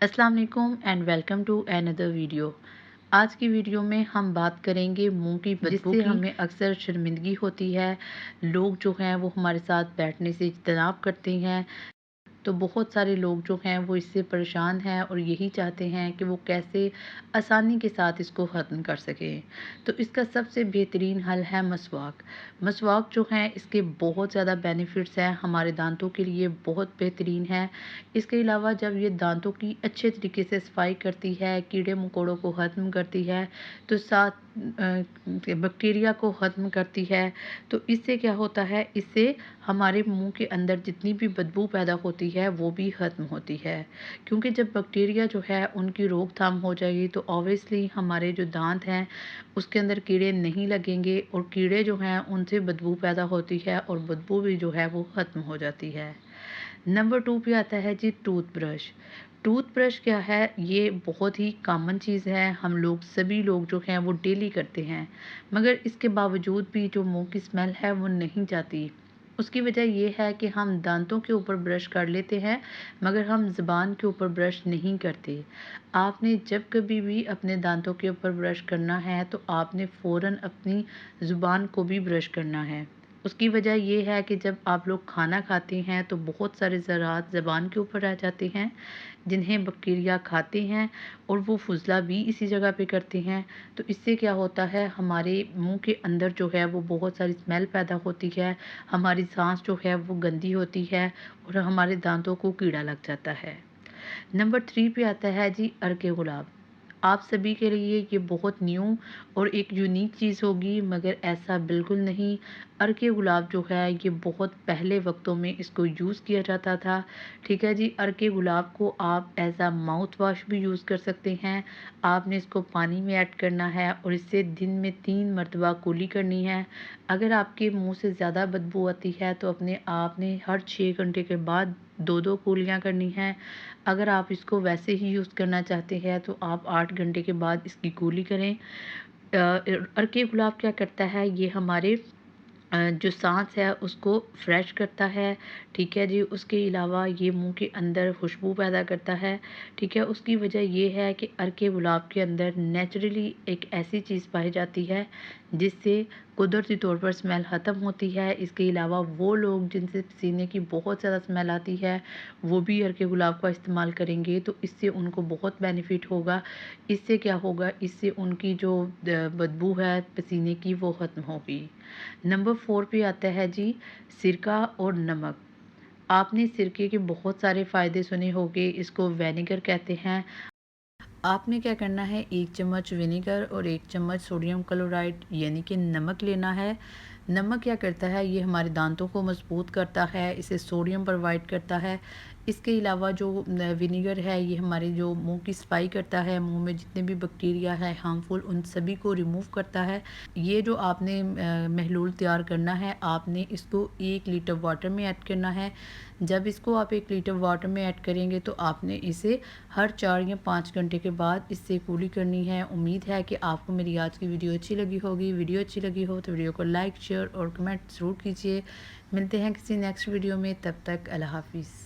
अस्सलाम वालेकुम and welcome to another video. आज की वीडियो में हम बात करेंगे मुंह की बदबू जिससे की हमें अक्सर शर्मिंदगी होती है। लोग जो हैं वो हमारे साथ बैठने से इज्तनाब करते हैं। तो बहुत सारे लोग जो हैं वो इससे परेशान हैं और यही चाहते हैं कि वो कैसे आसानी के साथ इसको ख़त्म कर सकें। तो इसका सबसे बेहतरीन हल है मसवाक। मसवाक जो है इसके बहुत ज़्यादा बेनिफिट्स हैं, हमारे दांतों के लिए बहुत बेहतरीन है। इसके अलावा जब ये दांतों की अच्छे तरीके से सफाई करती है, कीड़े मकोड़ों को ख़त्म करती है, तो साथ बैक्टीरिया को ख़त्म करती है। तो इससे क्या होता है, इससे हमारे मुंह के अंदर जितनी भी बदबू पैदा होती है वो भी ख़त्म होती है। क्योंकि जब बैक्टीरिया जो है उनकी रोकथाम हो जाएगी तो ऑब्वियसली हमारे जो दांत हैं उसके अंदर कीड़े नहीं लगेंगे और कीड़े जो हैं उनसे बदबू पैदा होती है और बदबू भी जो है वो ख़त्म हो जाती है। नंबर 2 पे आता है जी टूथब्रश। टूथब्रश क्या है, ये बहुत ही कॉमन चीज़ है, हम लोग सभी लोग जो हैं वो डेली करते हैं, मगर इसके बावजूद भी जो मुंह की स्मेल है वो नहीं जाती। उसकी वजह ये है कि हम दांतों के ऊपर ब्रश कर लेते हैं मगर हम ज़ुबान के ऊपर ब्रश नहीं करते। आपने जब कभी भी अपने दांतों के ऊपर ब्रश करना है तो आपने फ़ौरन अपनी ज़ुबान को भी ब्रश करना है। उसकी वजह ये है कि जब आप लोग खाना खाते हैं तो बहुत सारे ज़रात ज़बान के ऊपर रह जाते हैं, जिन्हें बैक्टीरिया खाते हैं और वो फुज़ला भी इसी जगह पे करते हैं। तो इससे क्या होता है, हमारे मुंह के अंदर जो है वो बहुत सारी स्मेल पैदा होती है, हमारी सांस जो है वो गंदी होती है और हमारे दांतों को कीड़ा लग जाता है। नंबर 3 पे आता है जी अर्के गुलाब। आप सभी के लिए ये बहुत न्यू और एक यूनिक चीज़ होगी, मगर ऐसा बिल्कुल नहीं। अर्के गुलाब जो है ये बहुत पहले वक्तों में इसको यूज़ किया जाता था। ठीक है जी, अर्के गुलाब को आप एज़ अ माउथ वॉश भी यूज़ कर सकते हैं। आपने इसको पानी में ऐड करना है और इससे दिन में 3 मरतबा कुली करनी है। अगर आपके मुंह से ज़्यादा बदबू आती है तो अपने आपने हर 6 घंटे के बाद 2-2 कुलियाँ करनी हैं। अगर आप इसको वैसे ही यूज़ करना चाहते हैं तो आप 8 घंटे के बाद इसकी कुली करें। अर्के गुलाब क्या करता है, ये हमारे जो साँस है उसको फ्रेश करता है, ठीक है जी। उसके अलावा ये मुँह के अंदर खुशबू पैदा करता है, ठीक है। उसकी वजह ये है कि अर्के गुलाब के अंदर नेचुरली एक ऐसी चीज़ पाई जाती है जिससे कुदरती तौर पर स्मेल ख़त्म होती है। इसके अलावा वो लोग जिनसे पसीने की बहुत ज़्यादा स्मेल आती है, वो भी अर्के गुलाब का इस्तेमाल करेंगे तो इससे उनको बहुत बेनिफिट होगा। इससे क्या होगा, इससे उनकी जो बदबू है पसीने की वो ख़त्म होगी। नंबर 4 पे आता है जी सिरका और नमक। आपने सिरके के बहुत सारे फ़ायदे सुने होंगे, इसको विनेगर कहते हैं। आपने क्या करना है, 1 चम्मच विनेगर और 1 चम्मच सोडियम क्लोराइड यानी कि नमक लेना है। नमक क्या करता है, ये हमारे दांतों को मजबूत करता है, इसे सोडियम प्रोवाइड करता है। इसके अलावा जो विनेगर है ये हमारे जो मुंह की सफाई करता है, मुंह में जितने भी बैक्टीरिया है हार्मफुल उन सभी को रिमूव करता है। ये जो आपने महलूल तैयार करना है, आपने इसको 1 लीटर वाटर में ऐड करना है। जब इसको आप 1 लीटर वाटर में ऐड करेंगे तो आपने इसे हर 4 या 5 घंटे के बाद इससे कुली करनी है। उम्मीद है कि आपको मेरी आज की वीडियो अच्छी लगी होगी। वीडियो अच्छी लगी हो तो वीडियो को लाइक, शेयर और कमेंट ज़रूर कीजिए। मिलते हैं किसी नेक्स्ट वीडियो में, तब तक अल्लाह हाफ़िज़।